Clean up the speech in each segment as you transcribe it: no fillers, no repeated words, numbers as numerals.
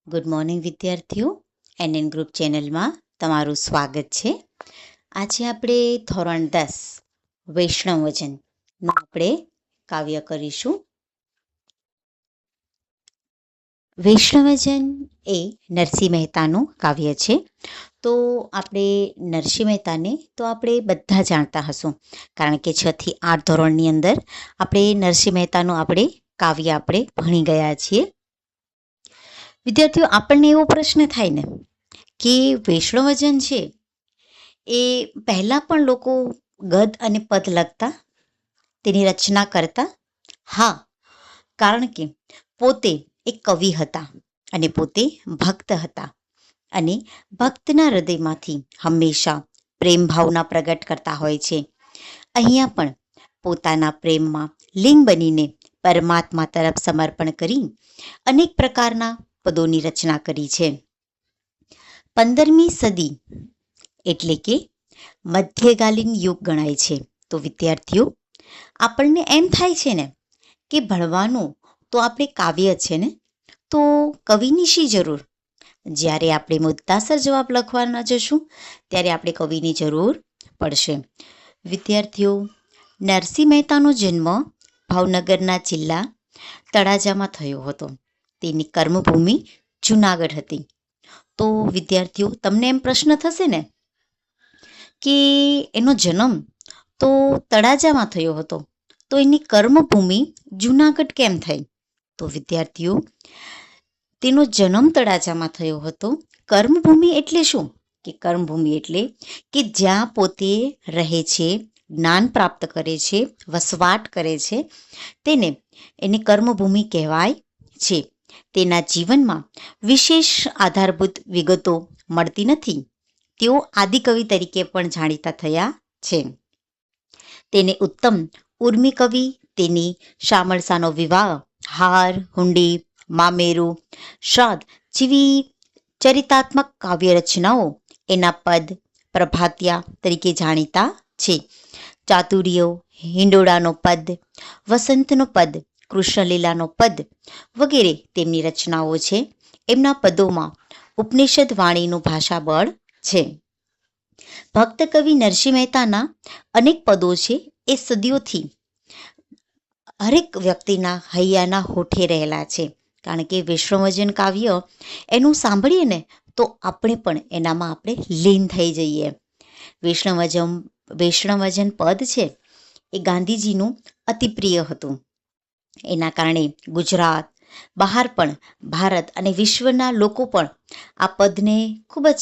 Good morning વિદ્યાર્થીઓ, NN group ચેનલમાં તમારું સ્વાગત છે. આજે આપણે ધોરણ 10 વૈષ્ણવજનનું આપણે કાવ્ય કરીશું. વૈષ્ણવજન એ નરસિંહ મહેતાનું કાવ્ય છે. તો આપણે નરસિંહ મહેતાને તો આપણે બધા જાણતા હશું, કારણ કે 6 થી 8 ધોરણની અંદર આપણે નરસિંહ મહેતાનું કાવ્ય ભણી ગયા છીએ. વિદ્યાર્થીઓ, આપણને એવો પ્રશ્ન થાય ને કે વૈષ્ણવજન છે એ પહેલાં પણ લોકો ગદ અને પદ લખતા, તેની રચના કરતા? હા, કારણ કે પોતે એક કવિ હતા અને પોતે ભક્ત હતા, અને ભક્તના હૃદયમાંથી હંમેશા પ્રેમ ભાવના પ્રગટ કરતા હોય છે. અહીંયા પણ પોતાના પ્રેમમાં લીન બનીને પરમાત્મા તરફ સમર્પણ કરી અનેક પ્રકારના પદોની રચના કરી છે. 15મી સદી એટલે કે મધ્યકાલીન યુગ ગણાય છે. તો વિદ્યાર્થીઓ, આપણને એમ થાય છે ને કે ભણવાનું તો આપણે કાવ્ય છે ને, તો કવિની શી જરૂર? જ્યારે આપણે મુદ્દાસર જવાબ લખવાના જશું ત્યારે આપણે કવિની જરૂર પડશે. વિદ્યાર્થીઓ, નરસિંહ મહેતાનો જન્મ ભાવનગરના જિલ્લા તળાજામાં થયો હતો. તેની કર્મભૂમિ જૂનાગઢ હતી. તો વિદ્યાર્થીઓ, તમને એમ પ્રશ્ન થશે ને કે એનો જન્મ તો તળાજામાં થયો હતો, તો એની કર્મભૂમિ જૂનાગઢ કેમ થઈ? તો વિદ્યાર્થીઓ, તેનો જન્મ તળાજામાં થયો હતો. કર્મભૂમિ એટલે શું? કે કર્મભૂમિ એટલે કે જ્યાં પોતે રહે છે, જ્ઞાન પ્રાપ્ત કરે છે, વસવાટ કરે છે, એને કર્મભૂમિ કહેવાય છે. તેના જીવનમાં વિશેષ આધારભૂત વિગતો મળતી નથી. તેઓ આદિકવિ તરીકે પણ જાણીતા થયા છે. તેને ઉત્તમ ઉર્મી કવિ, તેની શામળસાનો વિવાહ, હાર, હુંડી, મામેરુ, શ્રાદ્ધ જેવી ચરિતાત્મક કાવ્ય રચનાઓ એના પદ પ્રભાતિયા તરીકે જાણીતા છે. ચાતુર્યો, હિંડોળાનો પદ, વસંતનો પદ, કૃષ્ણલીલાનો પદ વગેરે તેમની રચનાઓ છે. એમના પદોમાં ઉપનિષદ વાણીનું ભાષાબળ છે. ભક્ત કવિ નરસિંહ મહેતાના અનેક પદો છે એ સદીઓથી હરેક વ્યક્તિના હૈયાના હોઠે રહેલા છે. કારણ કે વૈષ્ણવજન કાવ્ય એનું સાંભળીએ ને તો આપણે પણ એનામાં લીન થઈ જઈએ. વૈષ્ણવજન પદ છે એ ગાંધીજીનું અતિ પ્રિય હતું. એના કારણે ગુજરાત બહાર પણ ભારત અને વિશ્વના લોકો પણ આ પદને ખૂબ જ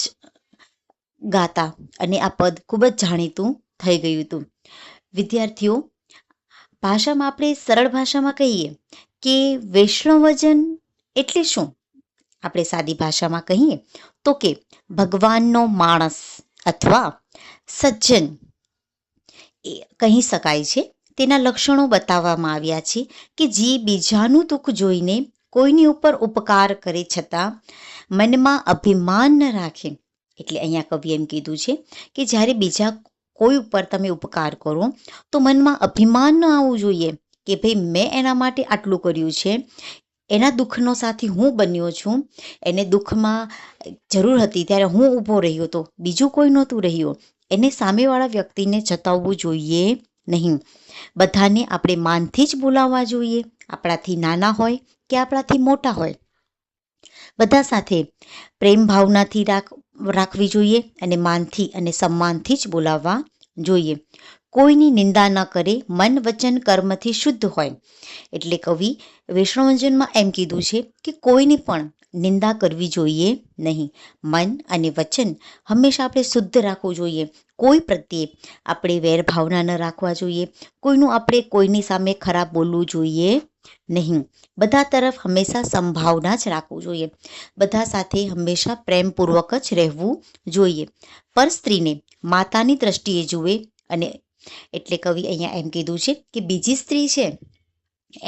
ગાતા અને આ પદ ખૂબ જ જાણીતું થઈ ગયું હતું. વિદ્યાર્થીઓ, ભાષામાં આપણે સરળ ભાષામાં કહીએ કે વૈષ્ણવજન એટલે શું? આપણે સાદી ભાષામાં કહીએ તો કે ભગવાનનો માણસ અથવા સજ્જન એ કહી શકાય છે. તેના લક્ષણો બતાવવામાં આવ્યા છે કે જે બીજાનું દુઃખ જોઈને કોઈની ઉપર ઉપકાર કરે છતાં મનમાં અભિમાન ન રાખે. એટલે અહીંયા કવિ એમ કીધું છે કે જ્યારે બીજા કોઈ ઉપર તમે ઉપકાર કરો તો મનમાં અભિમાન ન આવવું જોઈએ કે ભાઈ મેં એના માટે આટલું કર્યું છે, એના દુઃખનો સાથી હું બન્યો છું, એને દુઃખમાં જરૂર હતી ત્યારે હું ઊભો રહ્યો હતો, બીજું કોઈ નહોતું રહ્યું. એને સામેવાળા વ્યક્તિને જતાવવું જોઈએ નહીં. બધાને આપણે માનથી જ બોલાવવા જોઈએ, આપણાથી નાના હોય કે આપણાથી મોટા હોય. બધા સાથે પ્રેમ ભાવનાથી રાખવી જોઈએ અને માનથી અને સન્માનથી જ બોલાવવા જોઈએ. કોઈની નિંદા ન કરે, મન વચન કર્મથી શુદ્ધ હોય. એટલે કવિ વૈષ્ણવજનમાં એમ કીધું છે કે કોઈની પણ નિંદા કરવી જોઈએ નહીં. મન અને વચન હંમેશા આપણે શુદ્ધ રાખવું જોઈએ. કોઈ પ્રત્યે આપણે વેરભાવના ન રાખવા જોઈએ. કોઈની સામે ખરાબ બોલવું જોઈએ નહીં. બધા તરફ હંમેશા સંભાવના જ રાખવું જોઈએ. બધા સાથે હંમેશા પ્રેમપૂર્વક જ રહેવું જોઈએ. પર સ્ત્રીને માતાની દ્રષ્ટિએ જુએ, અને એટલે કવિ અહીંયા એમ કીધું છે કે બીજી સ્ત્રી છે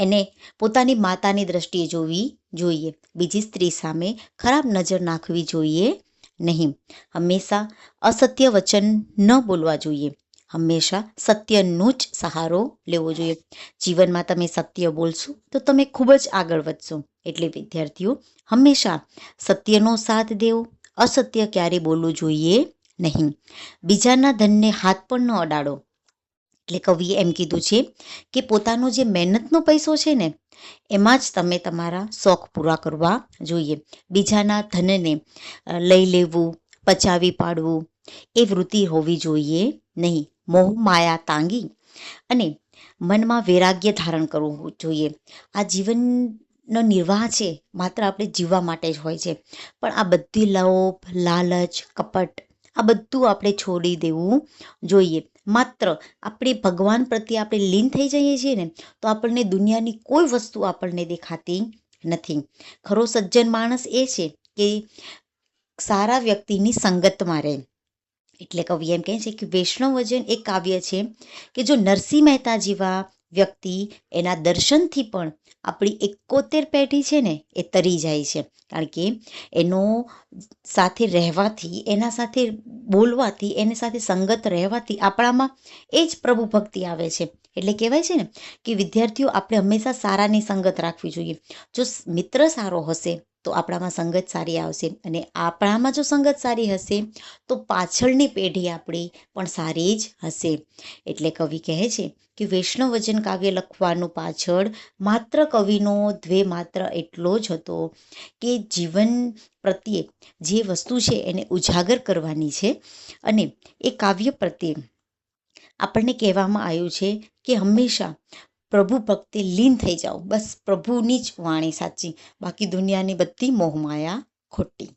એને પોતાની માતાની દ્રષ્ટિએ જોવી જોઈએ. બીજી સ્ત્રી સામે ખરાબ નજર નાખવી જોઈએ નહીં. હંમેશા અસત્ય વચન ન બોલવા જોઈએ. હંમેશા સત્યનો જ સહારો લેવો જોઈએ. જીવનમાં તમે સત્ય બોલશો તો તમે ખૂબ જ આગળ વધશો. એટલે વિદ્યાર્થીઓ હંમેશા સત્યનો સાથ દેવો, અસત્ય ક્યારે બોલવું જોઈએ નહીં. બીજાના ધનને હાથ પણ ન અડાડો. એટલે કવિએ એમ કીધું છે કે પોતાનો જે મહેનતનો પૈસો છે ને એમાં જ તમે તમારા શોખ પૂરા કરવા જોઈએ. બીજાના ધનને લઈ લેવું, પચાવી પાડવું એ વૃત્તિ હોવી જોઈએ નહીં. મોહ માયા તાંગી અને મનમાં વૈરાગ્ય ધારણ કરવું જોઈએ. આ જીવનનો નિર્વાહ છે માત્ર આપણે જીવવા માટે જ હોય છે, પણ આ બધી લોભ, લાલચ, કપટ આ બધું આપણે છોડી દેવું જોઈએ. માત્ર આપણે ભગવાન પ્રત્યે આપણે લીન થઈ જઈએ છીએ ને તો આપણને દુનિયાની કોઈ વસ્તુ આપણને દેખાતી નથી. ખરો સજ્જન માણસ એ છે કે સારા વ્યક્તિની સંગતમાં રહે. એટલે કવિ એમ કહે છે કે વૈષ્ણવજન એક કાવ્ય છે કે જો નરસિંહ મહેતા જેવા વ્યક્તિ એના દર્શનથી પણ આપણી 71 પેઢી છે ને એ તરી જાય છે. કારણ કે એનો સાથે રહેવાથી, એના સાથે બોલવાથી, એની સાથે સંગત રહેવાથી આપણામાં એ જ પ્રભુ ભક્તિ આવે છે. એટલે કહેવાય છે ને કે વિદ્યાર્થીઓ આપણે હંમેશા સારાની સંગત રાખવી જોઈએ. જો મિત્ર સારો હશે તો આપણામાં સંગત સારી આવશે, અને આપણામાં જો સંગત સારી હશે તો પાછળની પેઢી આપણી પણ સારી જ હશે. એટલે કવિ કહે છે કે વૈષ્ણવજન કાવ્ય લખવાનું પાછળ માત્ર કવિનો ધ્યેય માત્ર એટલો જ હતો કે જીવન પ્રત્યે જે વસ્તુ છે એને ઉજાગર કરવાની છે. અને એ કાવ્ય પ્રત્યે આપણને કહેવામાં આવ્યું છે કે હંમેશા પ્રભુ ભક્તિ લીન થઈ જાઓ. બસ પ્રભુની જ વાણી સાચી, બાકી દુનિયાની બધી મોહમાયા ખોટી.